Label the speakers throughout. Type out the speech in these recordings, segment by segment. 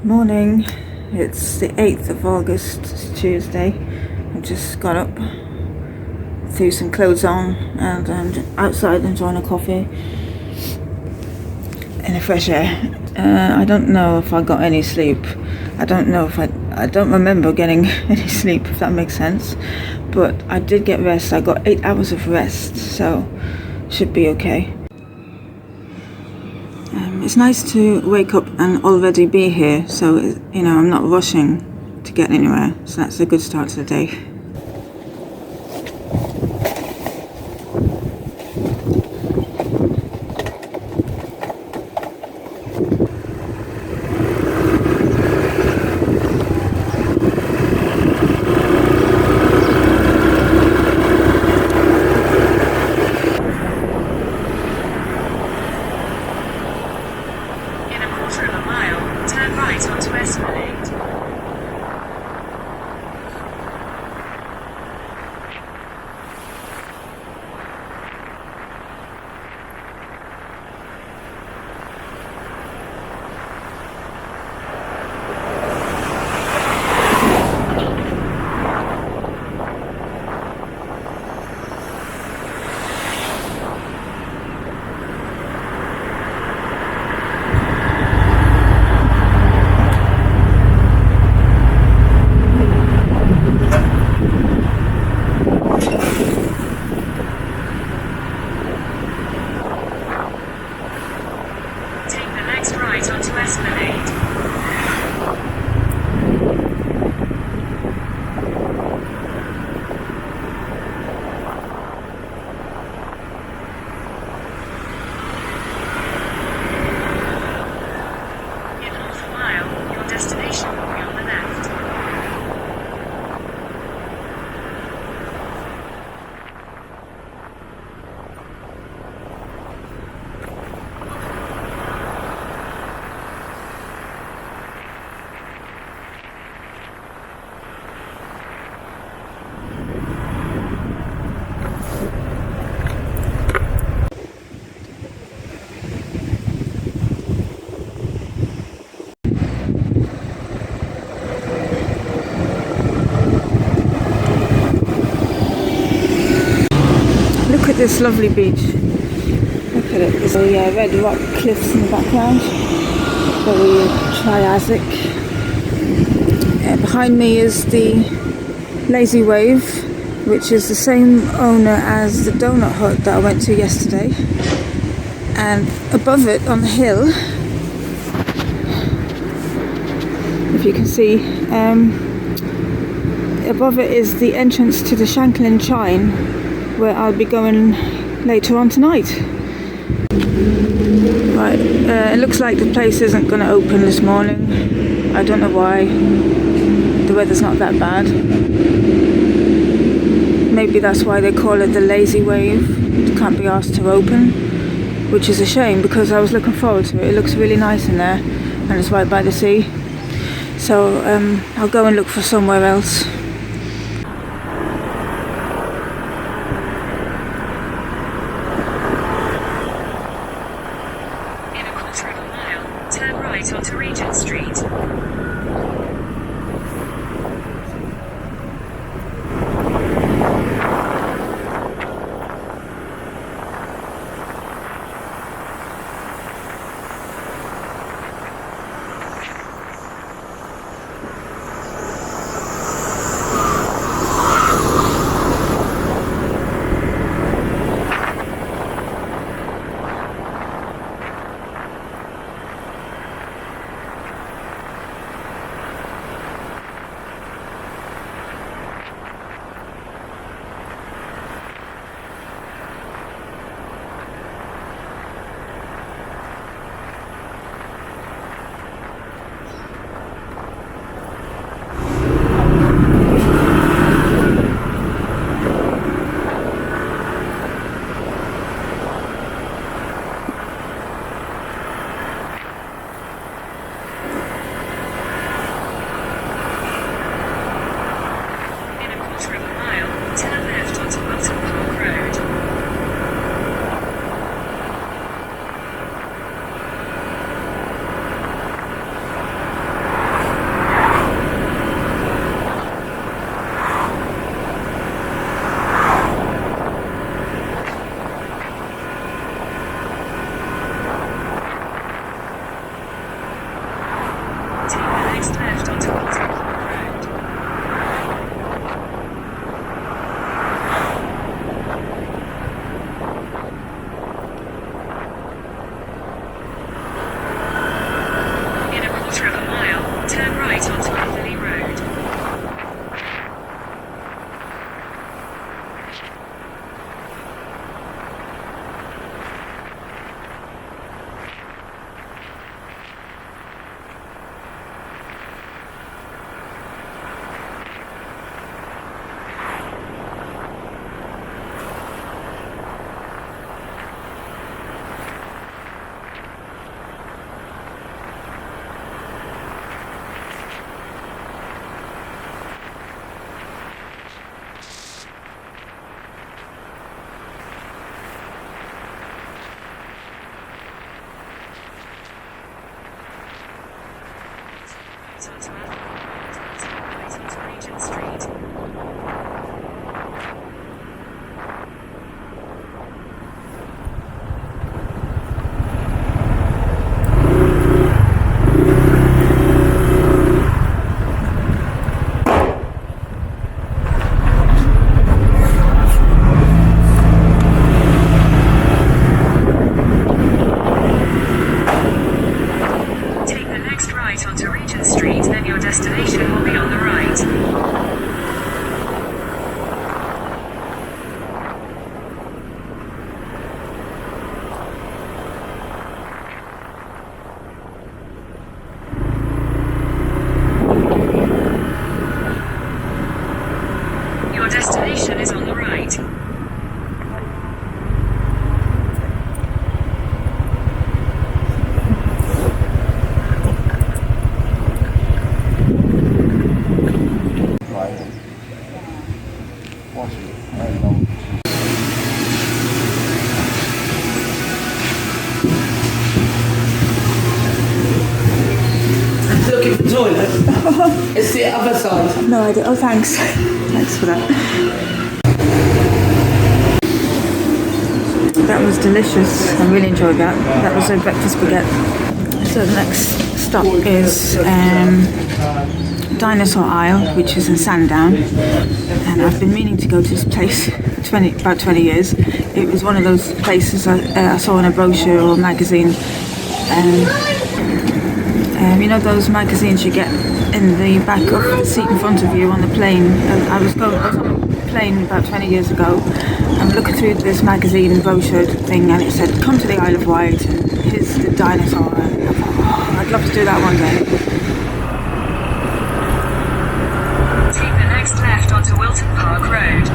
Speaker 1: Morning, it's the 8th of August, it's Tuesday. I just got up, threw some clothes on, and I'm outside enjoying a coffee in the fresh air. I don't know if I got any sleep. I don't remember getting any sleep, if that makes sense. But I did get rest. I got 8 hours of rest, so should be okay. It's nice to wake up and already be here, so I'm not rushing to get anywhere, so that's a good start to the day. Look at this lovely beach. Look at it. There's a red rock cliffs in the background. Very Triassic. Behind me is the Lazy Wave, which is the same owner as the donut hut that I went to yesterday. And above it on the hill, if you can see, above it is the entrance to the Shanklin Chine, where I'll be going later on tonight. Right, it looks like the place isn't going to open this morning. I don't know why. The weather's not that bad. Maybe that's why they call it the Lazy Wave. It can't be asked to open, which is a shame because I was looking forward to it. It looks really nice in there, and it's right by the sea. So I'll go and look for somewhere else.
Speaker 2: Onto Regent Street. right onto right onto Regent Street. Take the next right onto Regent Street, then your destination will be on the right. Your destination is on the right.
Speaker 3: Right. Watch it. I know.
Speaker 4: Looking for the toilet. It's the other side.
Speaker 1: No idea. Oh, thanks. Thanks for that. That was delicious. I really enjoyed that. That was a breakfast baguette. So the next stop is Dinosaur Isle, which is in Sandown. And I've been meaning to go to this place about 20 years. It was one of those places I saw in a brochure or magazine. You know those magazines you get in the back of the seat in front of you on the plane? I was on a plane about 20 years ago. I'm looking through this magazine brochure thing, and it said, "Come to the Isle of Wight, and here's the dinosaur." And I thought, oh, I'd love to do that one day.
Speaker 2: Take the next left onto Wilton Park Road.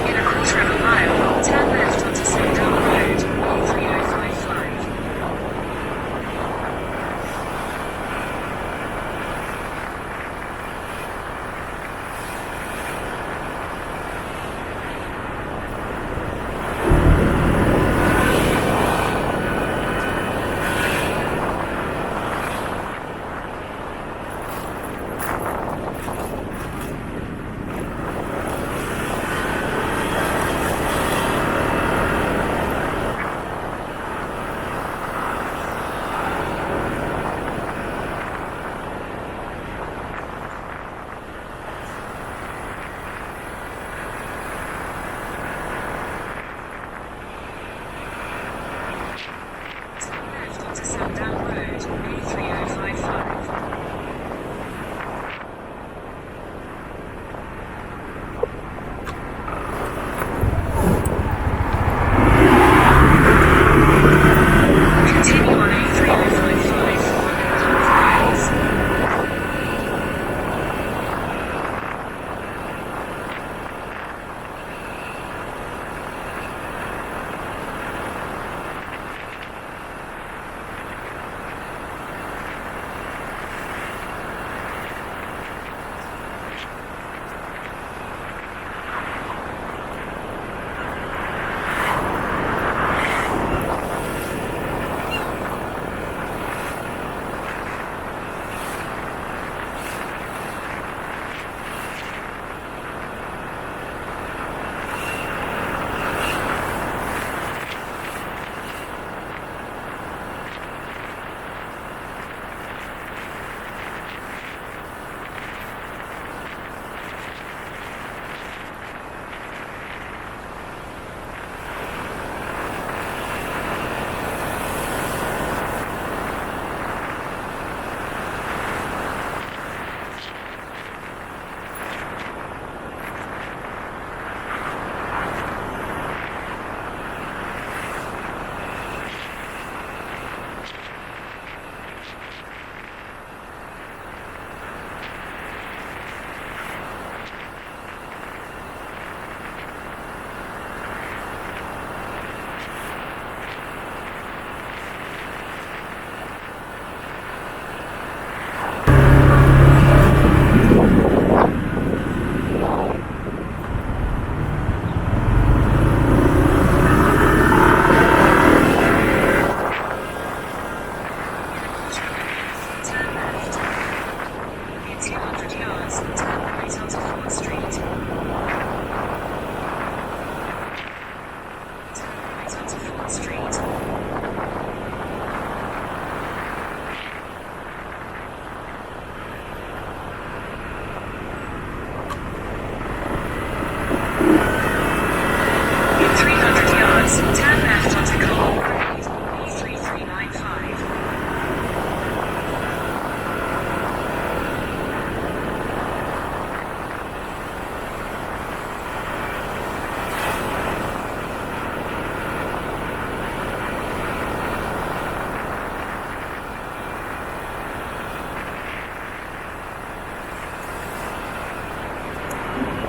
Speaker 2: In a quarter of a mile, turn left onto Sandown Road, 3055. Street. In 300 yards, turn left onto Coal Road, B3395.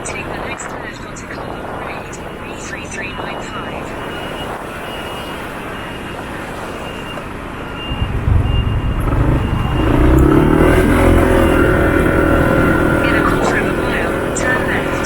Speaker 2: Take the next left onto Coal Road, B3395. In a quarter of a mile, turn left.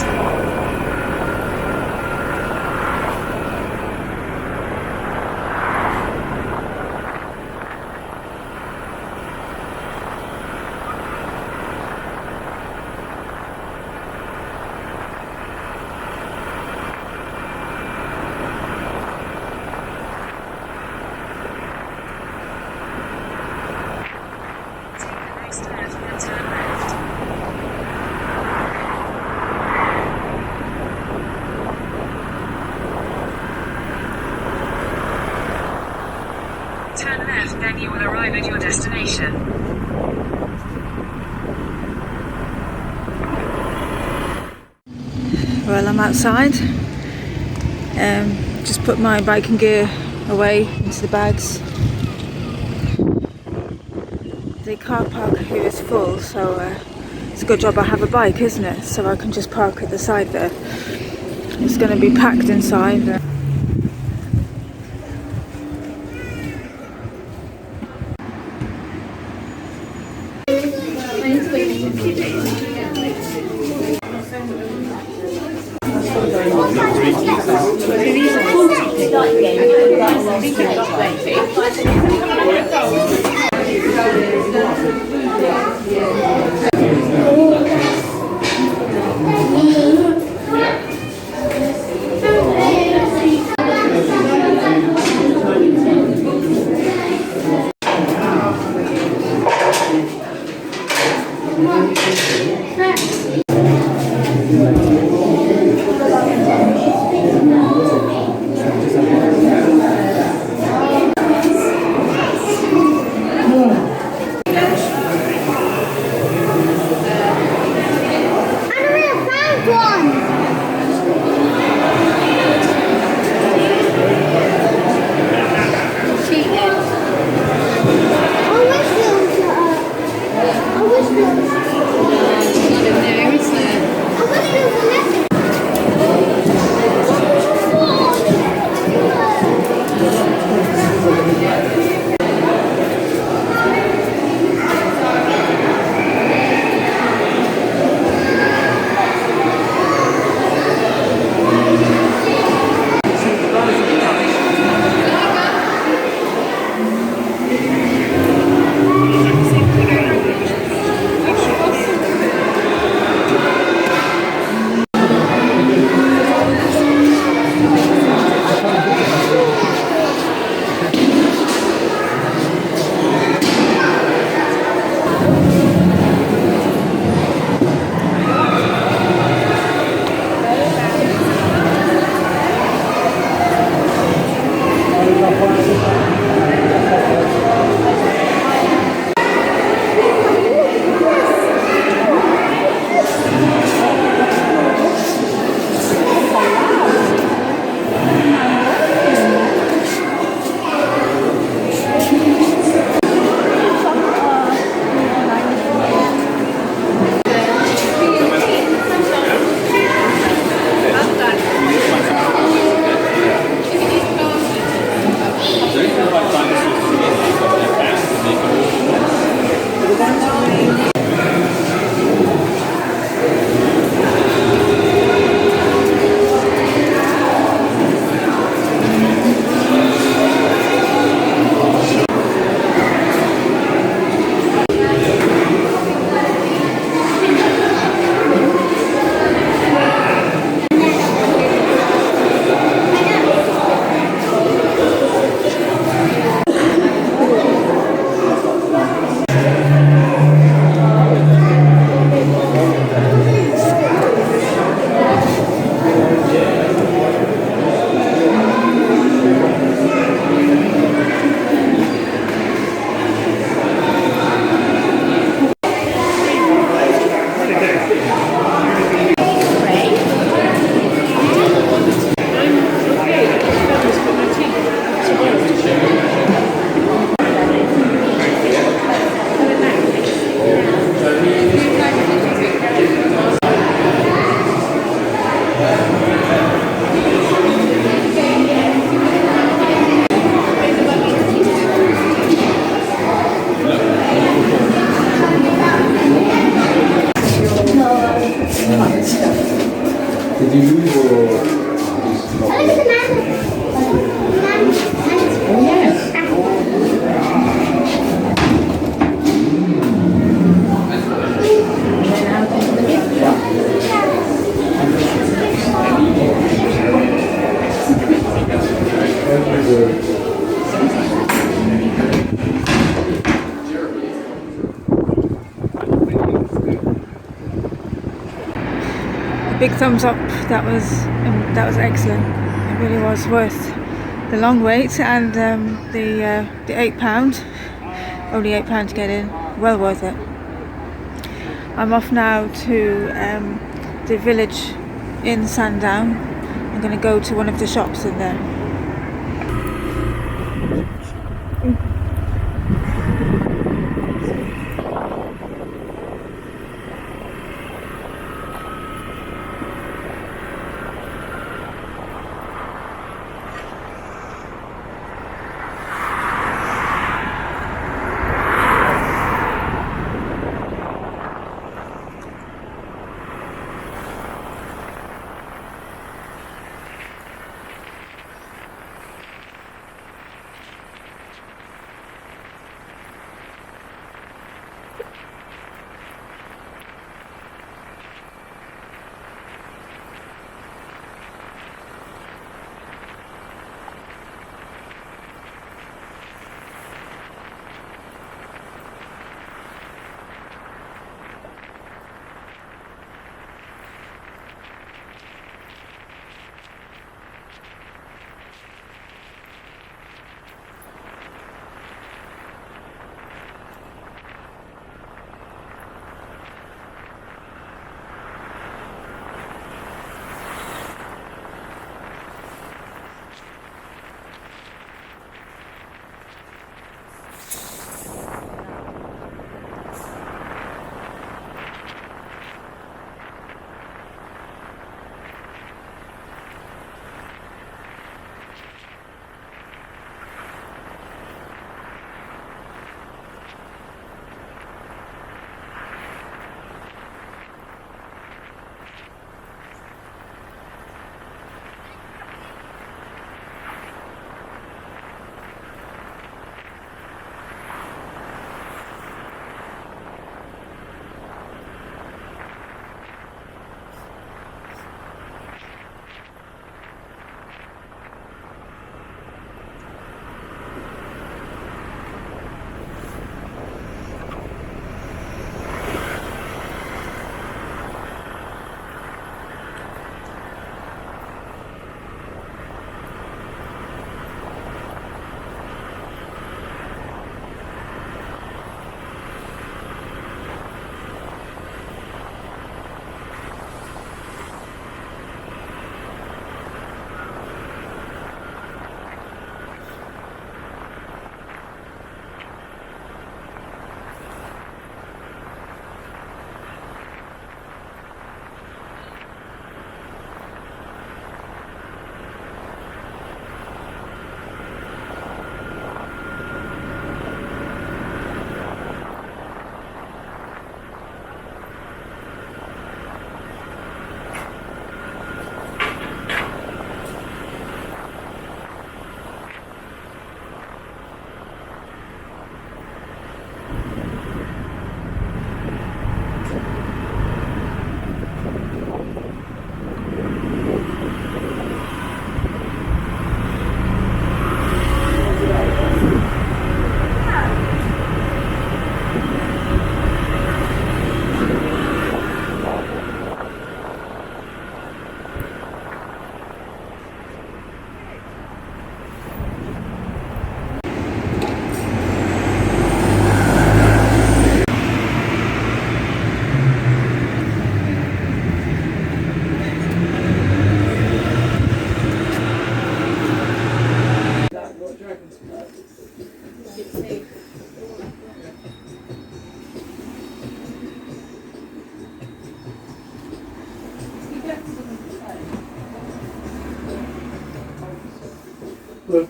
Speaker 2: Take the next left and turn left. Turn left, then you will arrive at your destination.
Speaker 1: Well, I'm outside. Just put my biking gear away into the bags. The car park here is full, so it's a good job I have a bike, isn't it? So I can just park at the side there. It's going to be packed inside. Big thumbs up. That was excellent. It really was worth the long wait and the £8. Only £8 to get in. Well worth it. I'm off now to the village in Sandown. I'm going to go to one of the shops in there.
Speaker 3: Look.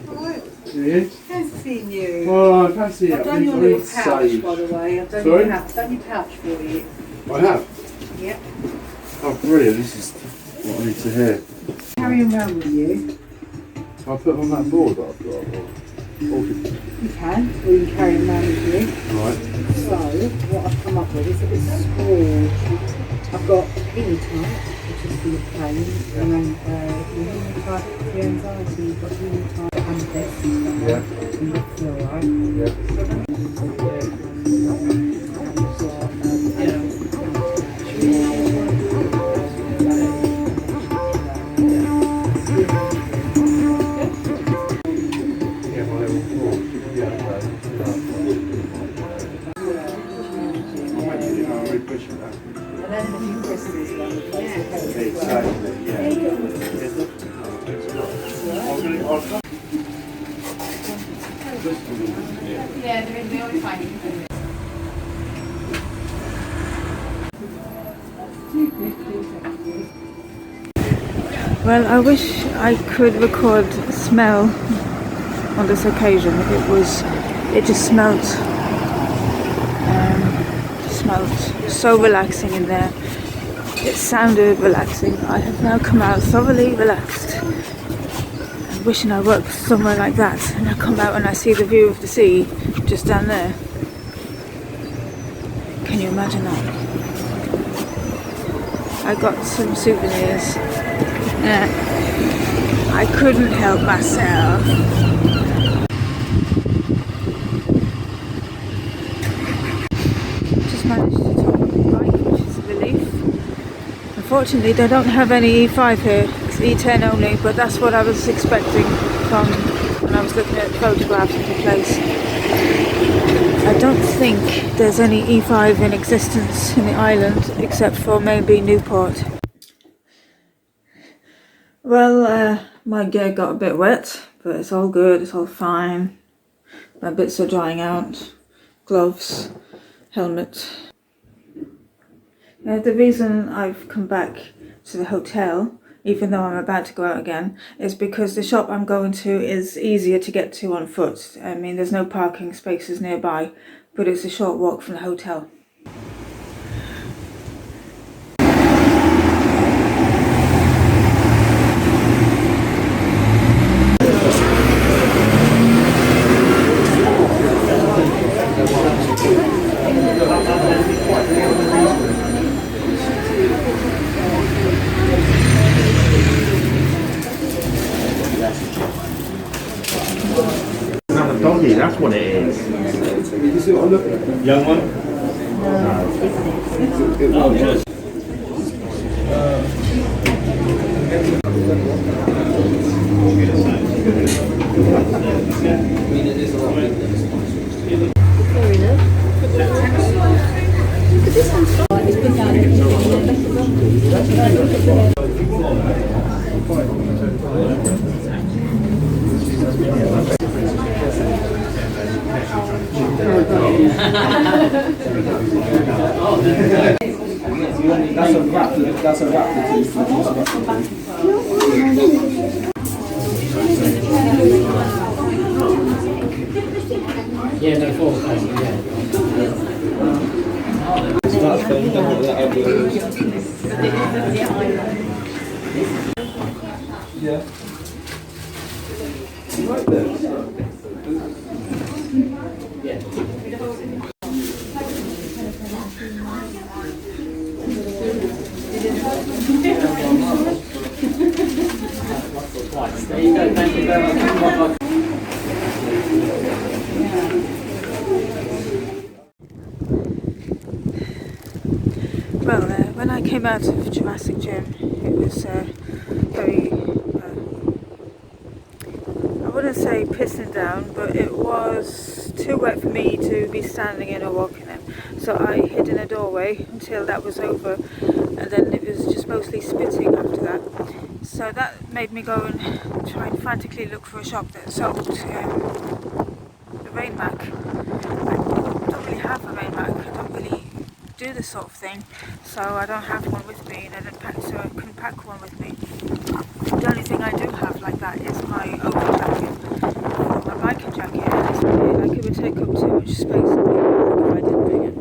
Speaker 5: Alright.
Speaker 3: Yeah.
Speaker 5: Nice seeing you.
Speaker 3: Oh, I can't see it.
Speaker 5: I've done your little pouch, by the way. I've done
Speaker 3: Sorry?
Speaker 5: your pouch for you.
Speaker 3: I have?
Speaker 5: Yep.
Speaker 3: Oh, brilliant. This is what I need to hear.
Speaker 5: Carry them round with you.
Speaker 3: I'll put them on that board that I've got.
Speaker 5: You can, or you can carry them round with you.
Speaker 3: Right.
Speaker 5: So, what I've come up with is a bit scrawled. I've got penny type. just for your pain. And then you type for your anxiety, you've got really type and this and stuff. And you feel alright. And then a few crystals around the place.
Speaker 6: Yeah, they always find it.
Speaker 1: Well, I wish I could record smell on this occasion. It just smelled so relaxing in there. It sounded relaxing. I have now come out thoroughly relaxed and wishing I worked somewhere like that. And I come out and I see the view of the sea just down there. Can you imagine that? I got some souvenirs. I couldn't help myself. Just managed to talk with Wight, which is a relief. Unfortunately, they don't have any E5 here. It's E10 only, but that's what I was expecting from when I was looking at photographs of the place. I don't think there's any E5 in existence in the island, except for maybe Newport. Well, my gear got a bit wet, but it's all good, it's all fine. My bits are drying out. Gloves, helmet. The reason I've come back to the hotel, even though I'm about to go out again, is because the shop I'm going to is easier to get to on foot. I mean, there's no parking spaces nearby, but it's a short walk from the hotel.
Speaker 3: Another doggy, that's what it is. Young one?
Speaker 7: That's a wrap.
Speaker 4: Yeah, no, 4 o'clock,
Speaker 7: Yeah. Right there.
Speaker 4: There you go, thank you very much.
Speaker 1: Well, when I came out of Jurassic Jim, it was very, I wouldn't say pissing down, but it was too wet for me to be standing in or walking in. So I hid in a doorway until that was over, and then it was just mostly spitting after that. So that made me go and try and frantically look for a shop that sold the rain mac. I don't really have a rain mac. I don't really do this sort of thing, so I don't have one with me, and I didn't pack, so I couldn't pack one with me. The only thing I do have like that is my over jacket, my biking jacket, and it's really, like, it would take up too much space in my bag if I didn't bring it.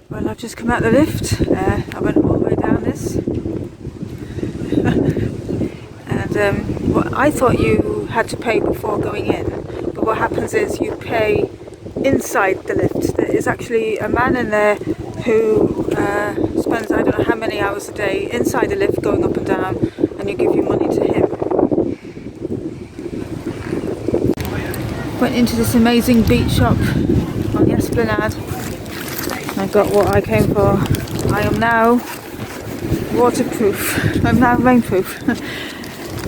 Speaker 1: Well, I've just come out the lift. I went all the way down this. And well, I thought you had to pay before going in. But what happens is you pay inside the lift. There is actually a man in there who spends I don't know how many hours a day inside the lift going up and down, and you give your money to him. Went into this amazing beach shop on the Esplanade. I got what I came for. I am now waterproof. I'm now rainproof.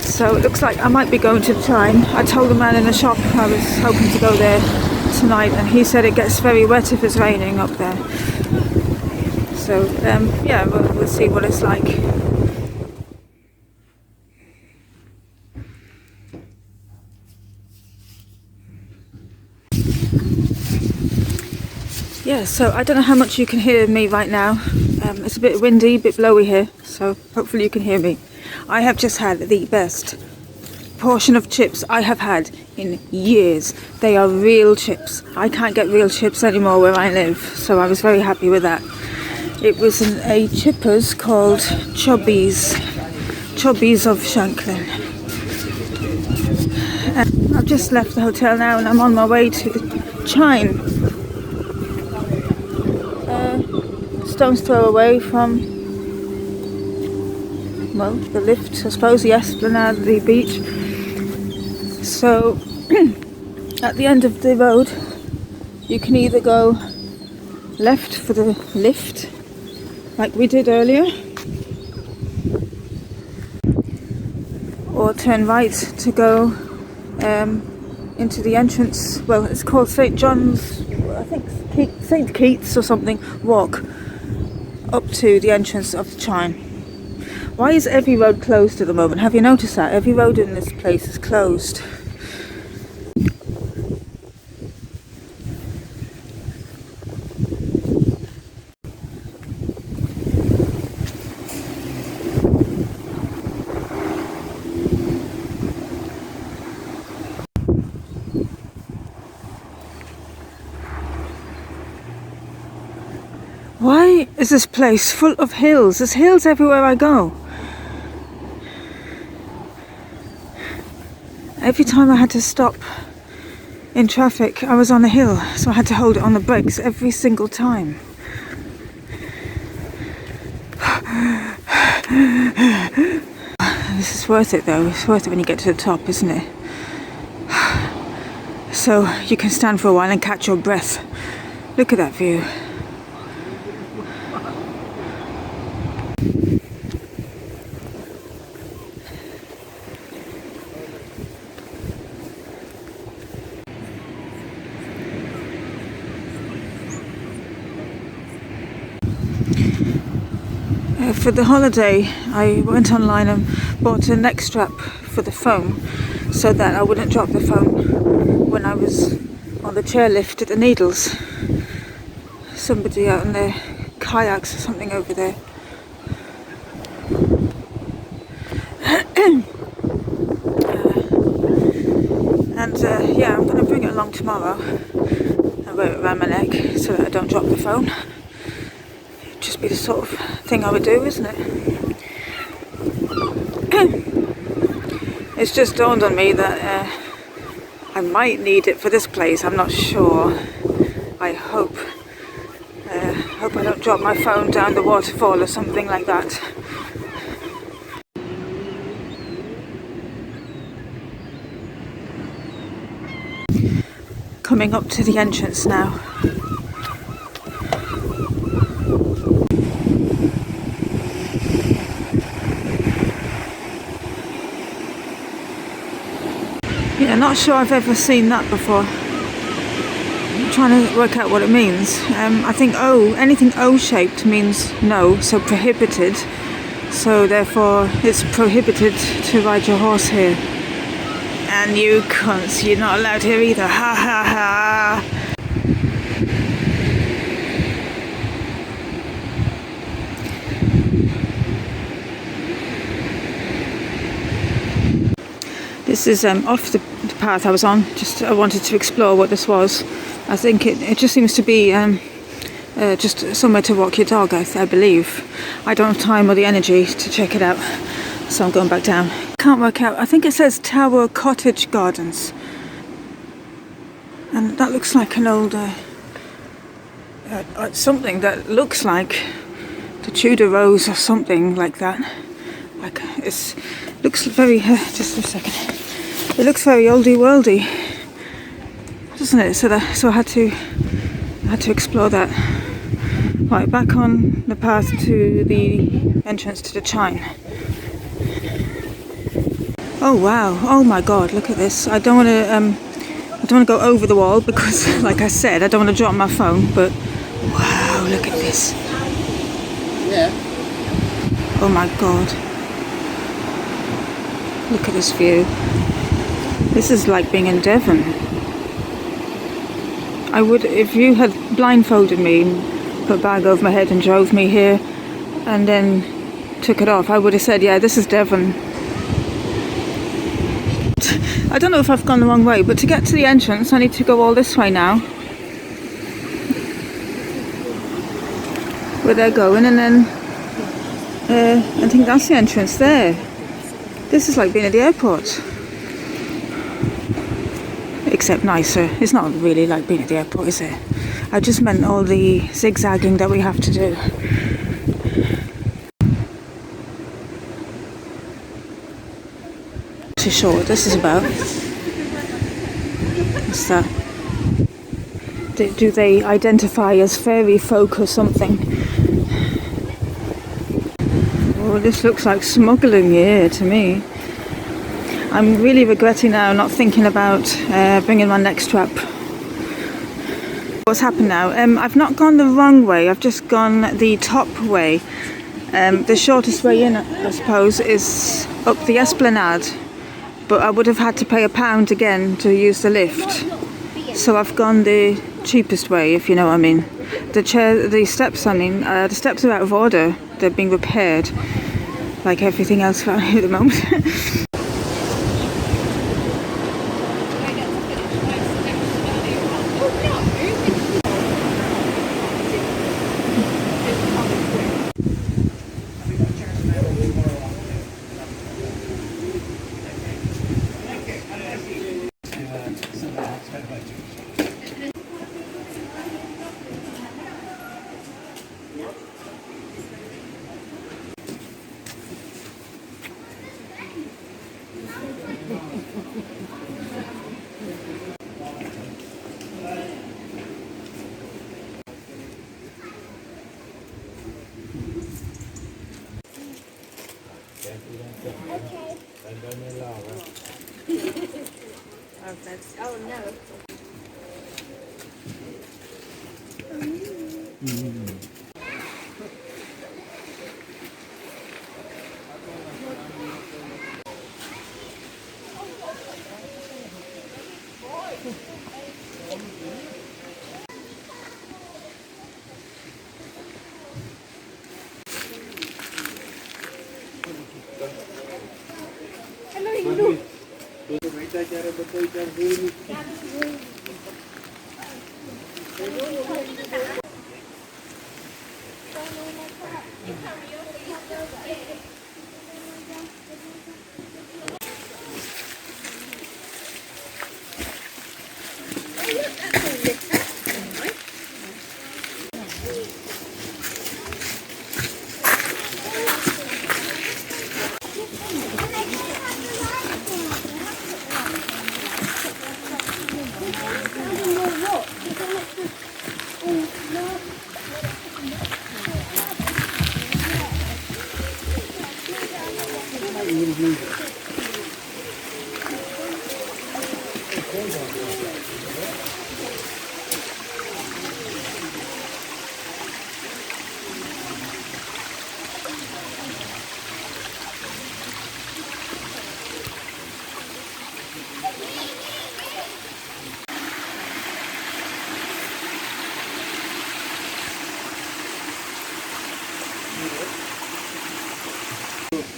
Speaker 1: So it looks like I might be going to the Chine. I told the man in the shop I was hoping to go there tonight, and he said it gets very wet if it's raining up there. So yeah, we'll see what it's like. Yeah, so I don't know how much you can hear me right now. It's a bit windy, a bit blowy here, so hopefully you can hear me. I have just had the best portion of chips I have had in years. They are real chips. I can't get real chips anymore where I live, so I was very happy with that. It was a chippers called Chubbies of Shanklin. I've just left the hotel now and I'm on my way to the Chine. Stone's throw away from, well, the lift, I suppose, the Esplanade, the beach. So at the end of the road you can either go left for the lift like we did earlier, or turn right to go into the entrance. Well, it's called St. John's, I think St. Keith's or something, walk up to the entrance of the Chine. Why is every road closed at the moment? Have you noticed that? Every road in this place is closed. Why is this place full of hills? There's hills everywhere I go. Every time I had to stop in traffic, I was on a hill, so I had to hold it on the brakes every single time. This is worth it though. It's worth it when you get to the top, isn't it? So you can stand for a while and catch your breath. Look at that view. For the holiday, I went online and bought a neck strap for the phone so that I wouldn't drop the phone when I was on the chairlift at the Needles. Somebody out in their kayaks or something over there. Yeah, I'm going to bring it along tomorrow and wear it around my neck so that I don't drop the phone. Just be the sort of thing I would do, isn't it? It's just dawned on me that I might need it for this place. I'm not sure. I hope I don't drop my phone down the waterfall or something like that. Coming up to the entrance now. Yeah, not sure I've ever seen that before. I'm trying to work out what it means. I think O, anything O-shaped means no, so prohibited. So therefore it's prohibited to ride your horse here. And you cunts, you're not allowed here either. Ha ha ha. This is off the path I was on. Just I wanted to explore what this was. I think it just seems to be a just somewhere to walk your dog, I believe. I don't have time or the energy to check it out, so I'm going back down. Can't work out. I think it says Tower Cottage Gardens, and that looks like an old something that looks like the Tudor Rose or something like that. Like looks very. Just a second. It looks very oldie worldy, doesn't it? So I had to explore that. Right, back on the path to the entrance to the Chine. Oh wow! Oh my God! Look at this. I don't want to go over the wall because, like I said, I don't want to drop my phone. But wow! Look at this.
Speaker 4: Yeah.
Speaker 1: Oh my God! Look at this view. This is like being in Devon. I would, if you had blindfolded me, put a bag over my head and drove me here and then took it off, I would have said, yeah, this is Devon. I don't know if I've gone the wrong way, but to get to the entrance I need to go all this way now, where they're going, and then I think that's the entrance there. This is like being at the airport, except nicer. It's not really like being at the airport, is it? I just meant all the zigzagging that we have to do. Too sure what this is about. What's that? Do they identify as fairy folk or something? Oh, this looks like smuggling here to me. I'm really regretting now not thinking about bringing my neck strap. What's happened now? I've not gone the wrong way, I've just gone the top way. The shortest way in, I suppose, is up the Esplanade, but I would have had to pay £1 again to use the lift. So I've gone the cheapest way, if you know what I mean. The steps are out of order. They're being repaired, like everything else around here at the moment.
Speaker 6: Oh no.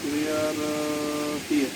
Speaker 3: We are here.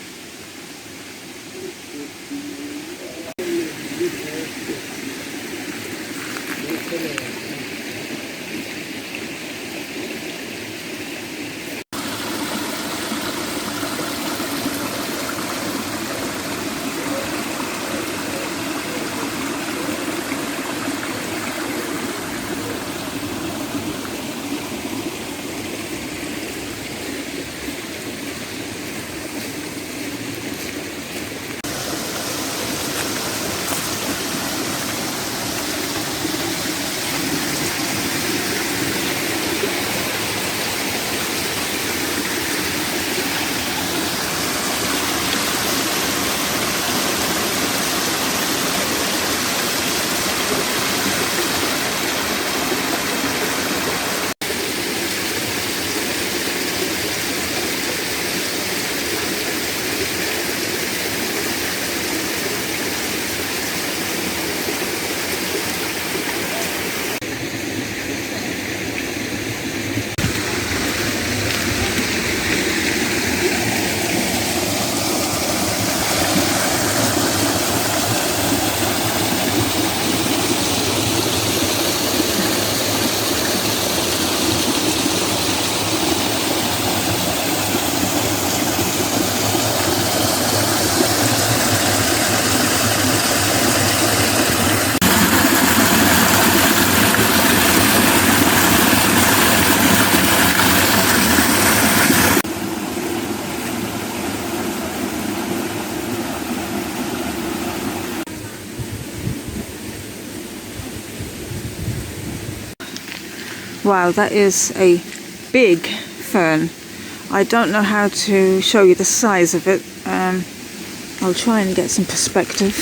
Speaker 1: Wow, that is a big fern. I don't know how to show you the size of it. I'll try and get some perspective.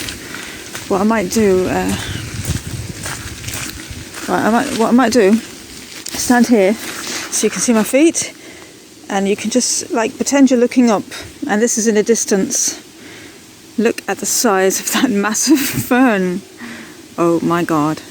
Speaker 1: What I might do, stand here so you can see my feet, and you can just like pretend you're looking up, and this is in a distance. Look at the size of that massive fern. Oh my God.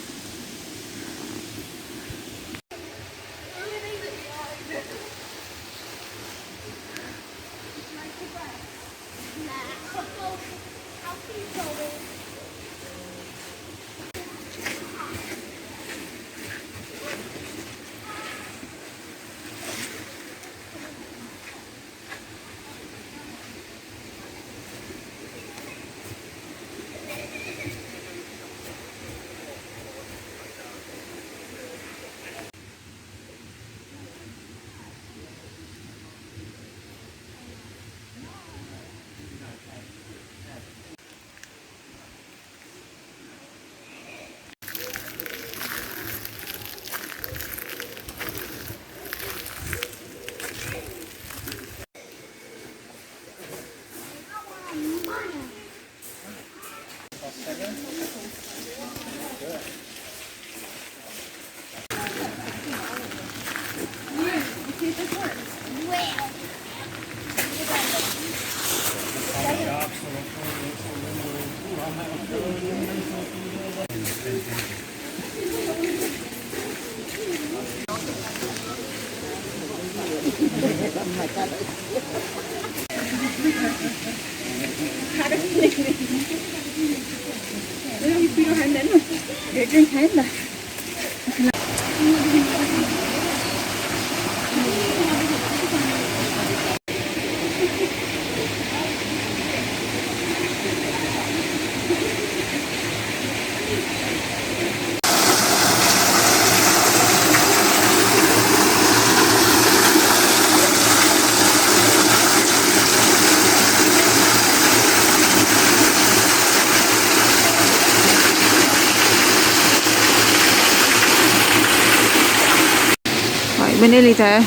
Speaker 1: We're nearly there,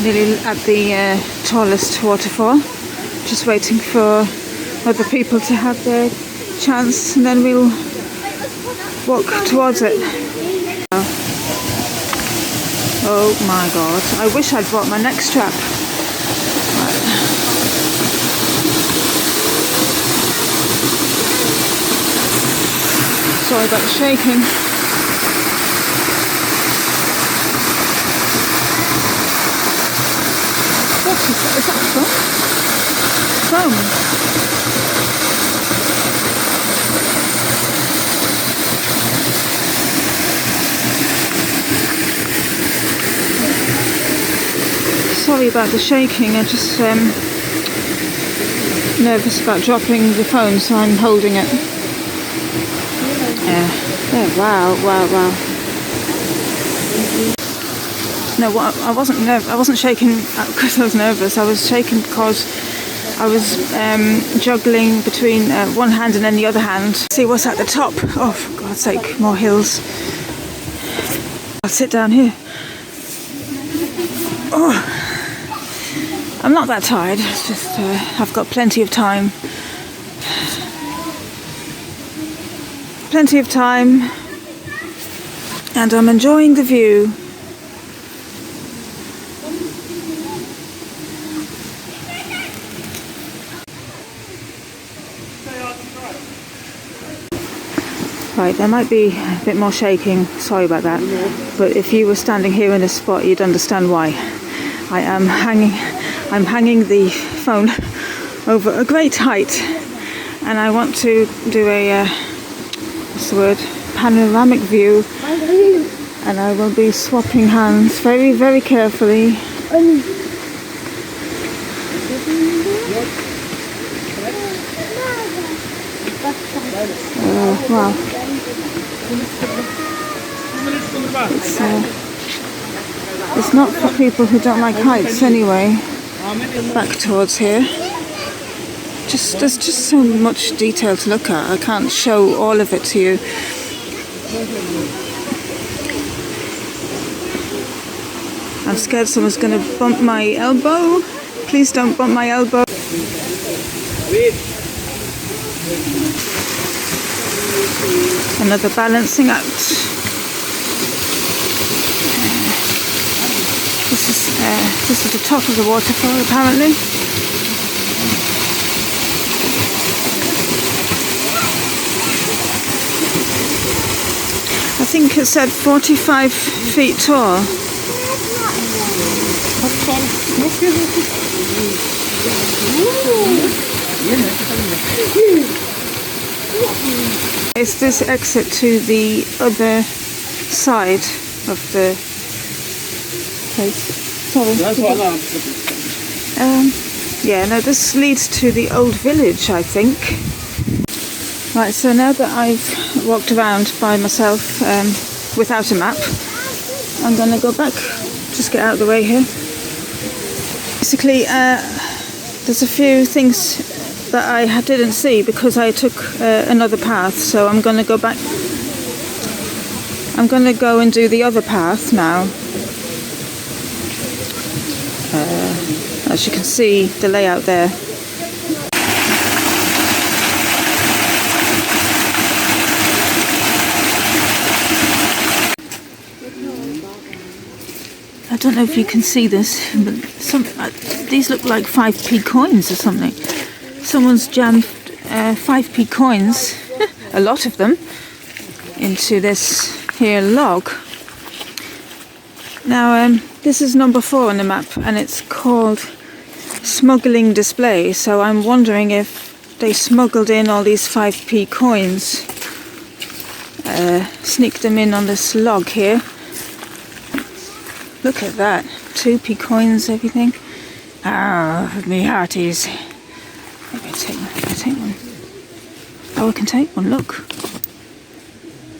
Speaker 1: nearly at the tallest waterfall, just waiting for other people to have their chance, and then we'll walk towards it. Oh my God, I wish I'd brought my neck strap. Sorry about the shaking. Is that foam? Foam. Sorry about the shaking, I'm just nervous about dropping the phone, so I'm holding it. Yeah. Wow. No, I wasn't shaking because I was nervous. I was shaking because I was juggling between one hand and then the other hand. See what's at the top. Oh, for God's sake, more hills. I'll sit down here. Oh, I'm not that tired. It's just I've got plenty of time. Plenty of time, and I'm enjoying the view. Right, there might be a bit more shaking, sorry about that, but if you were standing here in this spot you'd understand why. I'm hanging the phone over a great height, and I want to do a, what's the word, panoramic view, and I will be swapping hands very, very carefully. Wow. It's not for people who don't like heights anyway. Back towards here. There's just so much detail to look at. I can't show all of it to you. I'm scared someone's going to bump my elbow. Please don't bump my elbow. Another balancing out. This is the top of the waterfall apparently. I think it said 45 feet tall. Is this exit to the other side of the place? Sorry.
Speaker 4: That's what
Speaker 1: Yeah, no, this leads to the old village, I think. Right, so now that I've walked around by myself without a map, I'm going to go back, just get out of the way here. Basically, there's a few things that I didn't see because I took another path, so I'm going to go back. I'm going to go and do the other path now. As you can see, the layout there. I don't know if you can see this, but these look like 5p coins or something. Someone's jammed 5p coins, a lot of them, into this here log. Now, this is number 4 on the map, and it's called Smuggling Display. So I'm wondering if they smuggled in all these 5p coins, sneaked them in on this log here. Look at that, 2p coins, everything. Ah, me hearties. Maybe I take one. Oh, I can take one, look.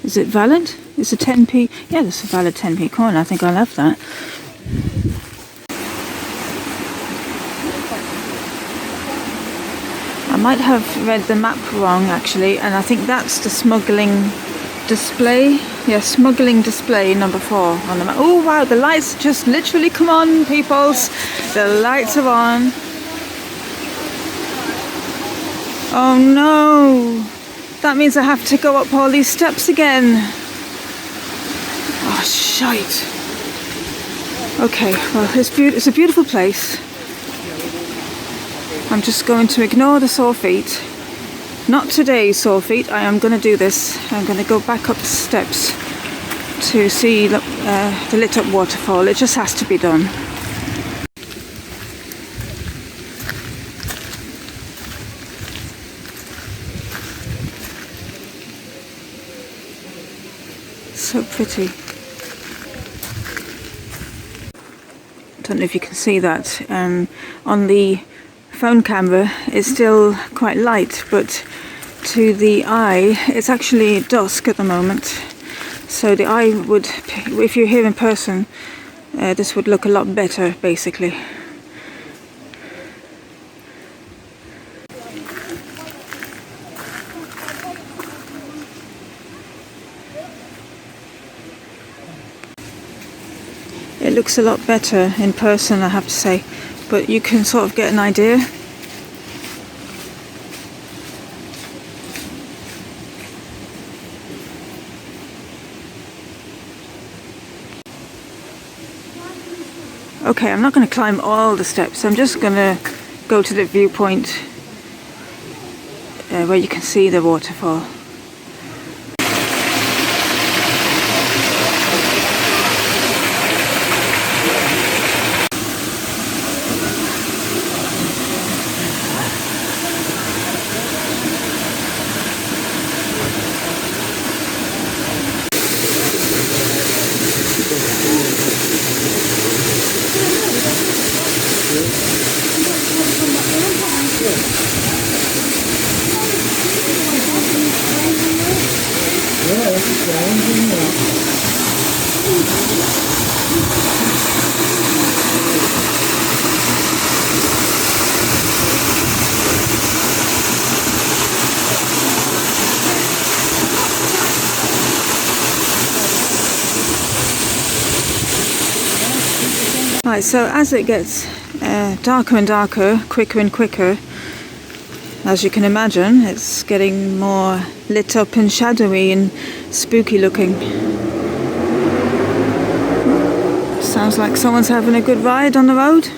Speaker 1: Is it valid? It's a 10p. Yeah, that's a valid 10p coin. I think I'll have that. I might have read the map wrong actually, and I think that's the smuggling display. Yeah, smuggling display number 4 on the map. Oh wow, the lights just literally come on, peoples. The lights are on. Oh no, that means I have to go up all these steps again. Oh shite. Okay, well it's a beautiful place. I'm just going to ignore the sore feet. Not today, sore feet. I am going to do this. I'm going to go back up the steps to see the lit up waterfall. It just has to be done. So pretty. Don't know if you can see that. On the phone camera it's still quite light, but to the eye it's actually dusk at the moment. So the eye would, if you're here in person, this would look a lot better basically. It looks a lot better in person, I have to say, but you can sort of get an idea. Okay, I'm not going to climb all the steps. I'm just going to go to the viewpoint where you can see the waterfall. Right, so as it gets darker and darker, quicker and quicker, as you can imagine, it's getting more lit up and shadowy and spooky looking. Sounds like someone's having a good ride on the road.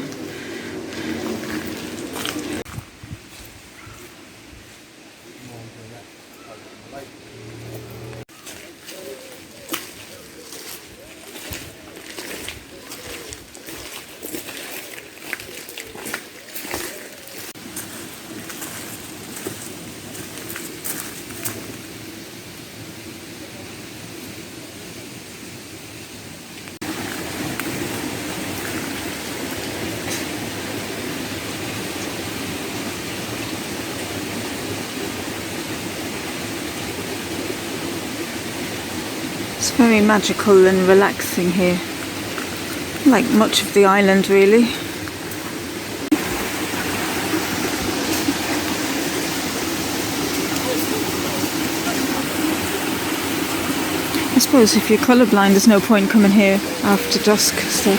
Speaker 1: It's very magical and relaxing here, like much of the island really. I suppose if you're colourblind there's no point coming here after dusk, so.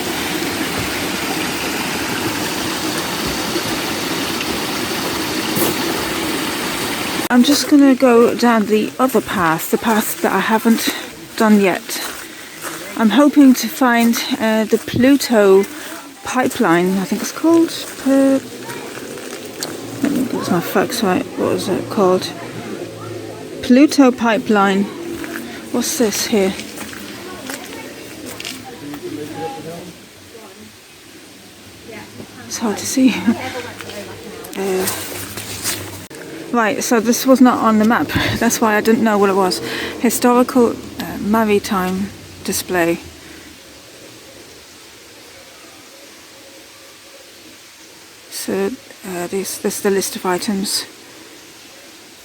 Speaker 1: I'm just going to go down the other path, the path that I haven't done yet. I'm hoping to find the Pluto pipeline, I think it's called. Let me get my facts right. What was it called? Pluto pipeline. What's this here? It's hard to see. Right, so this was not on the map. That's why I didn't know what it was. Historical maritime display. So this is the list of items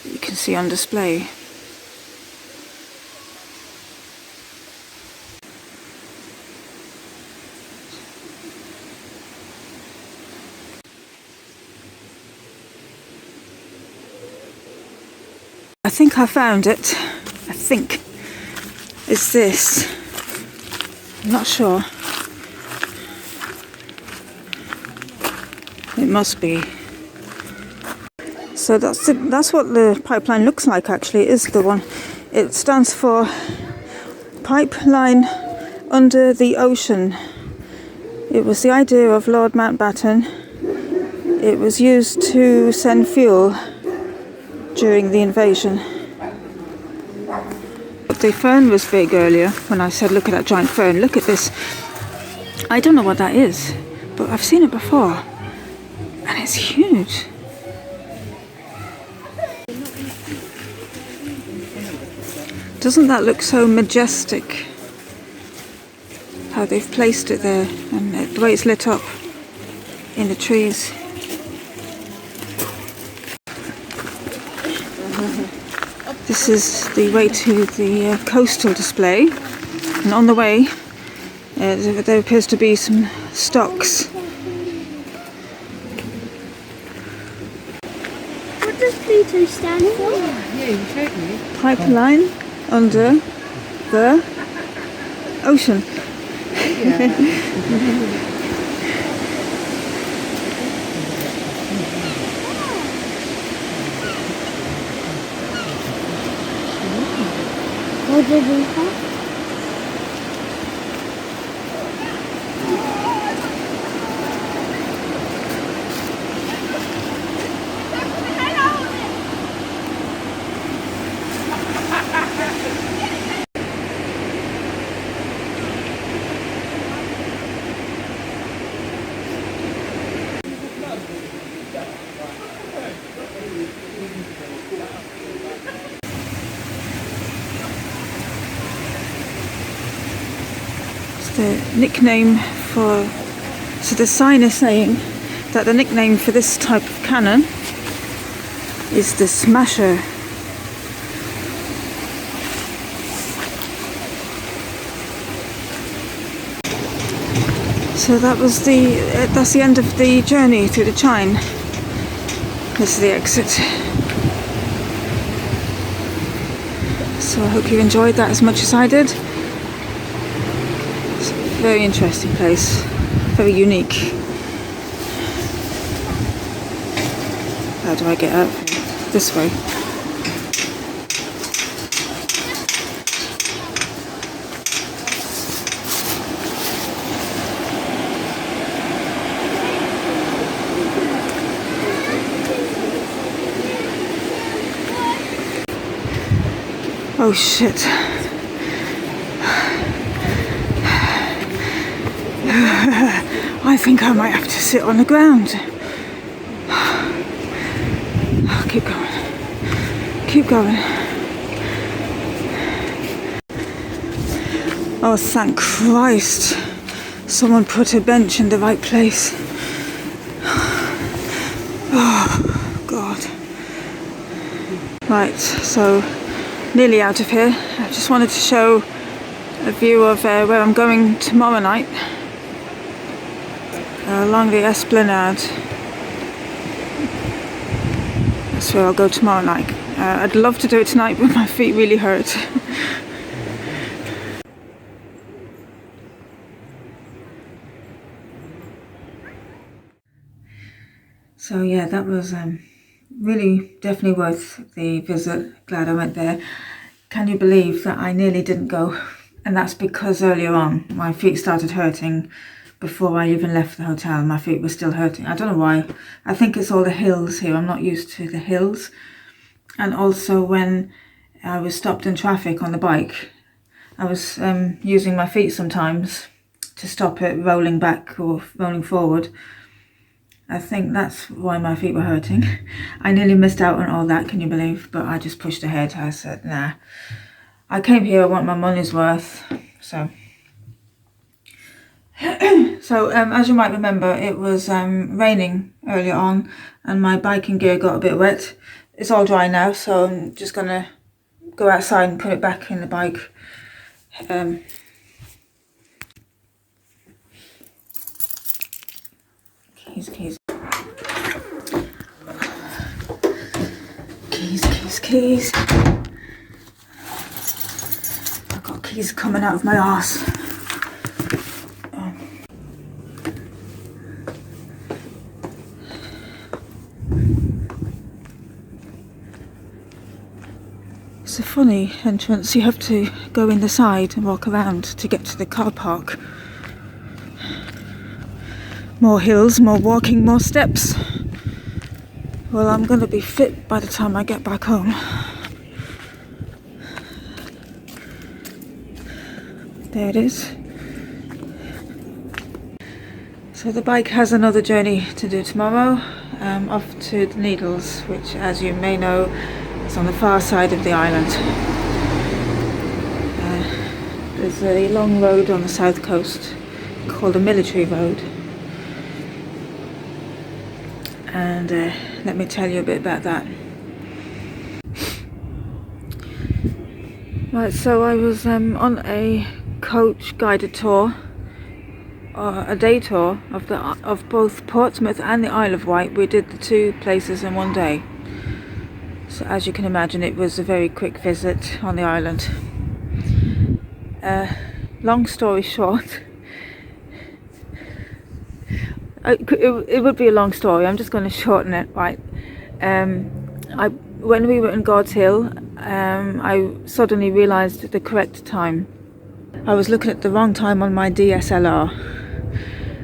Speaker 1: that you can see on display. I think I found it. I think it's this. I'm not sure. It must be. So that's what the pipeline looks like. Actually, it is the one. It stands for Pipeline Under the Ocean. It was the idea of Lord Mountbatten. It was used to send fuel during the invasion. But the fern was big earlier when I said look at that giant fern. Look at this. I don't know what that is, but I've seen it before and it's huge. Doesn't that look so majestic? How they've placed it there and the way it's lit up in the trees. This is the way to the coastal display, and on the way there appears to be some stocks.
Speaker 7: What does Pluto stand for?
Speaker 5: Yeah, you showed me.
Speaker 1: Pipeline under the ocean.
Speaker 7: What did we have?
Speaker 1: The nickname for, so the sign is saying that the nickname for this type of cannon is the Smasher. So that's the end of the journey through the Chine. This is the exit. So I hope you enjoyed that as much as I did. Very interesting place. very unique. How do I get out here? This way. Oh shit. I think I might have to sit on the ground. Keep going. Keep going. Oh, thank Christ. Someone put a bench in the right place. Oh, God. Right, so nearly out of here. I just wanted to show a view of where I'm going tomorrow night. Along the Esplanade. That's where I'll go tomorrow night. I'd love to do it tonight, but my feet really hurt. So yeah, that was really definitely worth the visit. Glad I went there. Can you believe that I nearly didn't go? And that's because earlier on my feet started hurting. Before I even left the hotel, my feet were still hurting. I don't know why. I think it's all the hills here. I'm not used to the hills. And also when I was stopped in traffic on the bike, I was using my feet sometimes to stop it rolling back or rolling forward. I think that's why my feet were hurting. I nearly missed out on all that, can you believe? But I just pushed ahead. I said, nah. I came here, I want my money's worth. So... So as you might remember, it was raining earlier on and my biking gear got a bit wet. It's all dry now, so I'm just gonna go outside and put it back in the bike. Keys. Keys. I've got keys coming out of my arse. It's a funny entrance. You have to go in the side and walk around to get to the car park. More hills, more walking, more steps. Well, I'm going to be fit by the time I get back home. There it is. So the bike has another journey to do tomorrow. Off to the Needles, which, as you may know, it's on the far side of the island. There's a long road on the south coast called the Military Road. And let me tell you a bit about that. Right, so I was on a coach guided tour, a day tour of both Portsmouth and the Isle of Wight. We did the two places in one day. So as you can imagine, it was a very quick visit on the island. Long story short, it would be a long story. I'm just going to shorten it. Right. When we were in God's Hill, I suddenly realised the correct time. I was looking at the wrong time on my DSLR.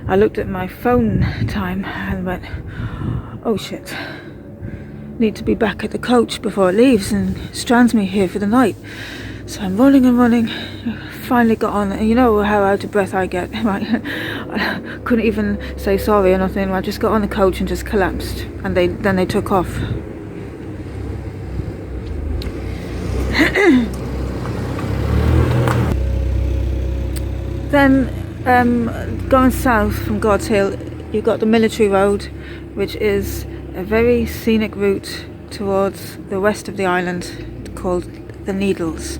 Speaker 1: I looked at my phone time and went, oh shit. Need to be back at the coach before it leaves and strands me here for the night. So I'm running and running. Finally got on, and you know how out of breath I get. Right? I couldn't even say sorry or nothing. I just got on the coach and just collapsed, and then they took off. Then going south from God's Hill, you've got the Military Road, which is a very scenic route towards the west of the island called the Needles.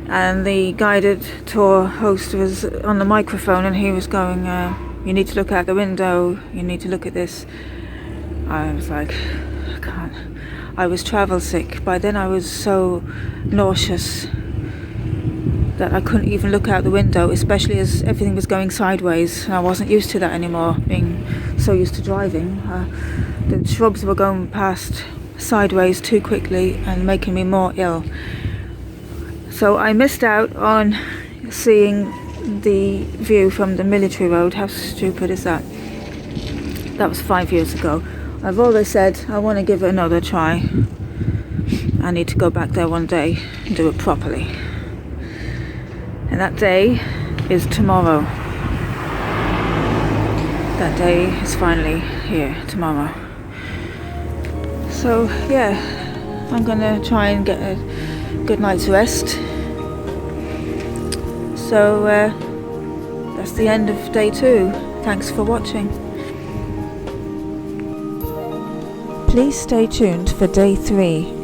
Speaker 1: And the guided tour host was on the microphone and he was going, you need to look out the window, you need to look at this. I was like, I can't. I was travel sick. By then I was so nauseous. that I couldn't even look out the window, especially as everything was going sideways. And I wasn't used to that anymore, being so used to driving. The shrubs were going past sideways too quickly and making me more ill. So I missed out on seeing the view from the military road. How stupid is that? That was 5 years ago. I've always said I want to give it another try. I need to go back there one day and do it properly. And that day is tomorrow. That day is finally here, tomorrow. So yeah, I'm gonna try and get a good night's rest. So that's the end of day 2. Thanks for watching. Please stay tuned for day 3.